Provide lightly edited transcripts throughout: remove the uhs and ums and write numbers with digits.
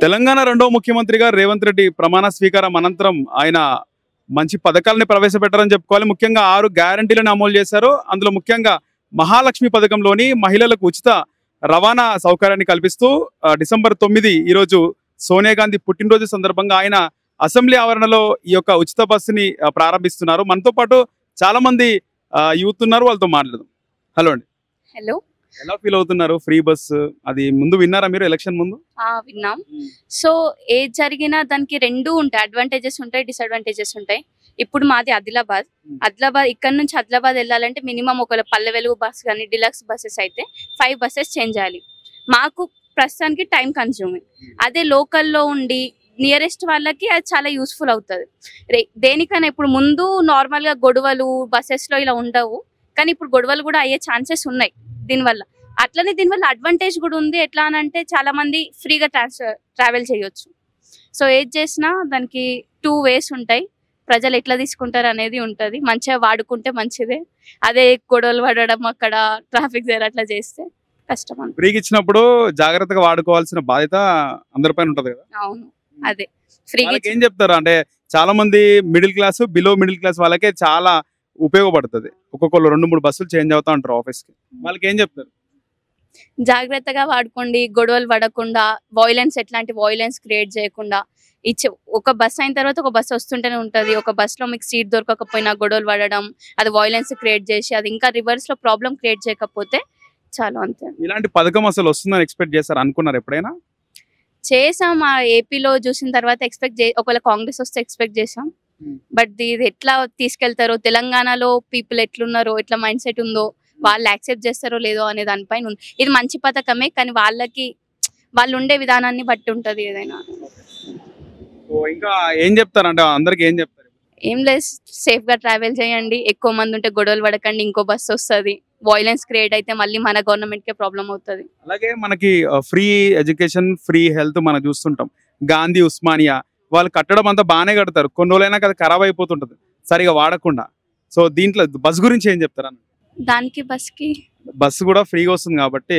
తెలంగాణ రెండో ముఖ్యమంత్రిగా రేవంత్ రెడ్డి ప్రమాణ స్వీకారం అనంతరం ఆయన మంచి పథకాలని ప్రవేశపెట్టారని చెప్పుకోవాలి. ముఖ్యంగా 6 గ్యారంటీలను అమలు చేశారు. అందులో ముఖ్యంగా మహాలక్ష్మి పథకంలోని మహిళలకు ఉచిత రవాణా సౌకర్యాన్ని కల్పిస్తూ డిసెంబర్ 9 ఈరోజు సోనియా గాంధీ పుట్టినరోజు సందర్భంగా ఆయన అసెంబ్లీ ఆవరణలో ఈ యొక్క ఉచిత బస్సుని ప్రారంభిస్తున్నారు. మనతో పాటు చాలా మంది యూత్ ఉన్నారు, వాళ్ళతో మాట్లాడదాం. హలో అండి. హలో, ఎలా ఫీల్ అవుతున్నారు? ఫ్రీ బస్ అది ముందు విన్నారా మీరు ఎలక్షన్ ముందు? విన్నాం. సో ఏది జరిగినా దానికి రెండు ఉంటాయి, అడ్వాంటేజెస్ ఉంటాయి, డిసడ్వాంటేజెస్ ఉంటాయి. ఇప్పుడు మాది ఆదిలాబాద్ ఇక్కడ నుంచి ఆదిలాబాద్ వెళ్ళాలంటే మినిమం ఒక పల్లె వెలుగు బస్ కానీ డిలక్స్ బస్సెస్ అయితే 5 బస్సెస్ చేంజ్ చేయాలి. మాకు ప్రస్తుతానికి టైం కన్స్యూమింగ్. అదే లోకల్లో ఉండి నియరెస్ట్ వాళ్ళకి అది చాలా యూస్ఫుల్ అవుతుంది. దేనికైనా ఇప్పుడు ముందు నార్మల్గా గొడవలు బస్సెస్లో ఇలా ఉండవు, కానీ ఇప్పుడు గొడవలు కూడా అయ్యే ఛాన్సెస్ ఉన్నాయి దీనివల్ల. అట్లనే దీనివల్ల అడ్వాంటేజ్ కూడా ఉంది. ఎట్లా అని అంటే చాలా మంది ఫ్రీగా ట్రావెల్ చేయొచ్చు. సో ఏది చేసినా దానికి 2 వేస్ ఉంటాయి. ప్రజలు ఎట్లా తీసుకుంటారు అనేది ఉంటుంది. మంచిగా వాడుకుంటే మంచిదే. అదే గొడవలు పడడం అక్కడ ట్రాఫిక్ జామ్ అట్లా చేస్తే కష్టం. ఫ్రీగా ఇచ్చినప్పుడు జాగ్రత్తగా వాడుకోవాల్సిన బాధ్యత అందరిపైన ఉంటది కదా. అవును, అదే ఫ్రీగా ఏం చెప్తారు అంటే చాలా మంది middle class, below middle class వాళ్ళకే చాలా ఉపయోగపడుతుంది. ఒక్కొక్కరు 2-3 బస్సులు చేంజ్ అవుతా ఉంటారు ఆఫీస్ కి. వాళ్ళకి ఏం చెప్తారు? జాగ్రత్తగా వాడుకోండి, గొడవలు పడకుండా, ఎట్లాంటి వాయిలెన్స్ క్రియేట్ చేయకుండా ఒక బస్ అయిన తర్వాత ఒక బస్ వస్తుంటేనే ఉంటది. ఒక బస్ లో మీకు సీట్ దొరకకపోయినా గొడవలు పడడం, అది వాయిలెన్స్ క్రియేట్ చేసి అది ఇంకా రివర్స్ లో ప్రాబ్లం క్రియేట్ చేయకపోతే చాలు, అంతే. ఇలాంటి పథకం అసలు వస్తుందని ఎక్స్పెక్ట్ చేస్తారు అనుకున్నారు ఎప్పుడైనా? చేసాం. ఆ ఏపీలో చూసిన తర్వాత ఒకవేళ కాంగ్రెస్ వస్తే ఎక్స్పెక్ట్ చేసాం. బట్ ఇది ఎట్లా తీసుకెళ్తారో, తెలంగాణలో పీపుల్ ఎట్లున్నారో, ఎట్లా మైండ్ సెట్ ఉందో, వాళ్ళు యాక్సెప్ట్ చేస్తారో లేదో అనే దానిపైన ఉంది. ఇది మంచి పథకమే, కానీ వాళ్ళు ఉండే విధానాన్ని బట్టి ఉంటది ఏదైనా. ఇంకా ఏం చెప్తారంటే అందరికి ఏం చెప్తారు? ఏం లేదు, సేఫ్ గా ట్రావెల్ చేయండి. ఎక్కువ మంది ఉంటే గొడవలు పడకండి. ఇంకో బస్సు వస్తుంది, వాయిలెన్స్ క్రియేట్ అయితే మళ్ళీ మన గవర్నమెంట్ కే ప్రాబ్లం అవుతుంది. అలాగే మనకి ఫ్రీ ఎడ్యుకేషన్, ఫ్రీ హెల్త్ మనం చూస్తుంటాం. గాంధీ, ఉస్మానియా వాళ్ళు కట్టడం అంతా బాగానే కడతారు, కొన్ని రోజులైనా అది ఖరాబ్ అయిపోతుంటది సరిగా వాడకుండా. సో దీంట్లో బస్ గురించి ఏం చెప్తారు? దానికి బస్సు కూడా ఫ్రీగా వస్తుంది కాబట్టి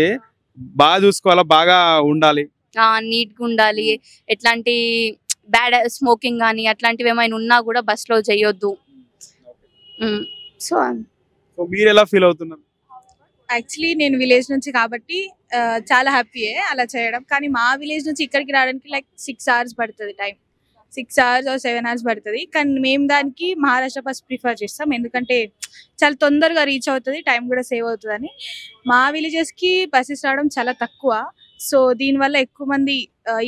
బాగా చూసుకోవాలా, బాగా ఉండాలి, నీట్ గా ఉండాలి. ఎట్లాంటి బ్యాడ్ స్మోకింగ్ కానీ అట్లాంటివి ఏమైనా ఉన్నా కూడా బస్ లో చేయొద్దు. సో మీరు ఎలా ఫీల్ అవుతున్నారు? యాక్చువల్లీ నేను విలేజ్ నుంచి కాబట్టి చాలా హ్యాపీయే అలా చేయడం. కానీ మా విలేజ్ నుంచి ఇక్కడికి రావడానికి లైక్ 6 hours పడుతుంది టైం. 6 hours or 7 hours పడుతుంది. కానీ మేము దానికి మహారాష్ట్ర బస్ ప్రిఫర్ చేస్తాం, ఎందుకంటే చాలా తొందరగా రీచ్ అవుతుంది, టైం కూడా సేవ్ అవుతుంది అని. మా విలేజెస్కి బస్సెస్ రావడం చాలా తక్కువ. సో దీనివల్ల ఎక్కువ మంది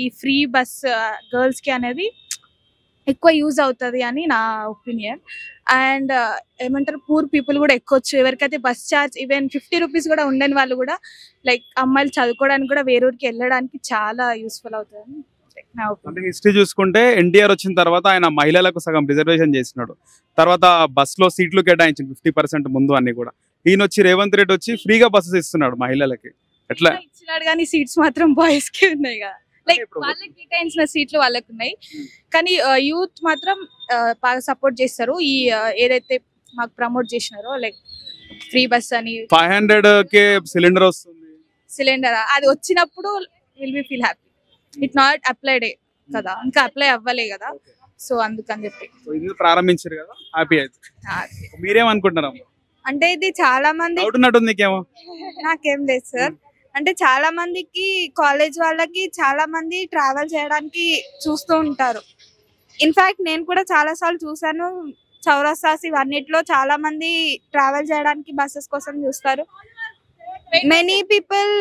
ఈ ఫ్రీ బస్ గర్ల్స్కి అనేది ఎక్కువ యూజ్ అవుతుంది అని నా ఒపీనియన్. అండ్ ఏమంటారు, పూర్ పీపుల్ కూడా ఎక్కొచ్చు. ఎవరికైతే బస్ ఛార్జ్ ఈవెన్ 50 రూపీస్ కూడా ఉండని వాళ్ళు కూడా లైక్ అమ్మాయిలు చదువుకోవడానికి కూడా వేరే ఊరికి వెళ్ళడానికి చాలా యూస్ఫుల్ అవుతుంది. హిస్టరీ చూసుకుంటే ఎన్టీఆర్ వచ్చిన తర్వాత ఆయన మహిళలకు సగం రిజర్వేషన్ చేసినాడు. తర్వాత బస్ లో సీట్లు కేటాయించింది 50% ముందు అన్ని కూడా. ఈయన వచ్చి రేవంత్ రెడ్డి వచ్చి ఫ్రీగా బస్సెస్ ఇస్తున్నాడు మహిళలకి. ఎట్లా ఇచ్చినాడు కానీ సీట్స్ మాత్రం బాయ్స్ కి ఉన్నాయి కదా, లైక్ వాళ్ళకి కేటాయించిన సీట్లు వాళ్ళకి ఉన్నాయి. కానీ యూత్ మాత్రం బాగా సపోర్ట్ చేస్తారు. ఈ ఏదైతే మాకు ప్రమోట్ చేసినారో లైక్ ఫ్రీ బస్ అని 500K సిలిండర్ వస్తుంది. సిలిండర్ అది వచ్చినప్పుడు will be feel happy. It not applied కదా, ఇంకా అప్లై అవ్వలే కదా, సో అందుకని చెప్పి ప్రారంభించారు కదా, హ్యాపీ అయితే. మీరేమనుకుంటున్నారు? అంటే ఇది చాలా మంది నాకేం లేదు సార్. అంటే చాలా మందికి కాలేజ్ వాళ్ళకి చాలా మంది ట్రావెల్ చేయడానికి చూస్తూ ఉంటారు. ఇన్ఫాక్ట్ నేను కూడా చాలా సార్లు చూసాను, చౌరస్తాస్ ఇవన్నిట్లో చాలా మంది ట్రావెల్ చేయడానికి బస్సెస్ కోసం చూస్తారు. మెనీ పీపుల్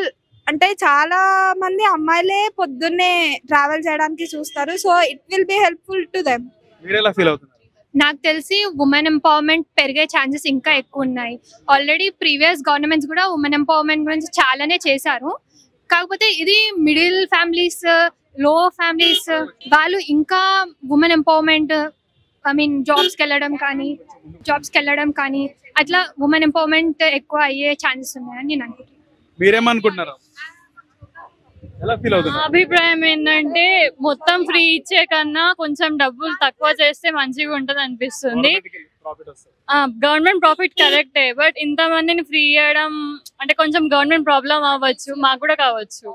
అంటే చాలా మంది అమ్మాయిలే పొద్దున్నే ట్రావెల్ చేయడానికి చూస్తారు. So it will be helpful to them. నాకు తెలిసి ఉమెన్ ఎంపవర్మెంట్ పెరిగే ఛాన్సెస్ ఇంకా ఎక్కువ ఉన్నాయి. ఆల్రెడీ ప్రీవియస్ గవర్నమెంట్స్ కూడా ఉమెన్ ఎంపవర్మెంట్ గురించి చాలానే చేశారు. కాకపోతే ఇది మిడిల్ ఫ్యామిలీస్, లో ఫ్యామిలీస్ వాళ్ళు ఇంకా ఉమెన్ ఎంపవర్మెంట్ జాబ్స్కి వెళ్ళడం కానీ అట్లా ఉమెన్ ఎంపవర్మెంట్ ఎక్కువ అయ్యే ఛాన్సెస్ ఉన్నాయని నేను అనుకుంటున్నాను. మీరేమనుకుంటున్నారు? అభిప్రాయం ఏంటంటే మొత్తం ఫ్రీ ఇచ్చే కన్నా కొంచెం డబ్బులు తక్కువ చేస్తే మంచిగా ఉంటది అనిపిస్తుంది. గవర్నమెంట్ ప్రాఫిట్ కరెక్టే, బట్ ఇంతమందిని ఫ్రీ చేయడం అంటే కొంచెం గవర్నమెంట్ ప్రాబ్లం అవ్వచ్చు, మాకు కూడా కావచ్చు.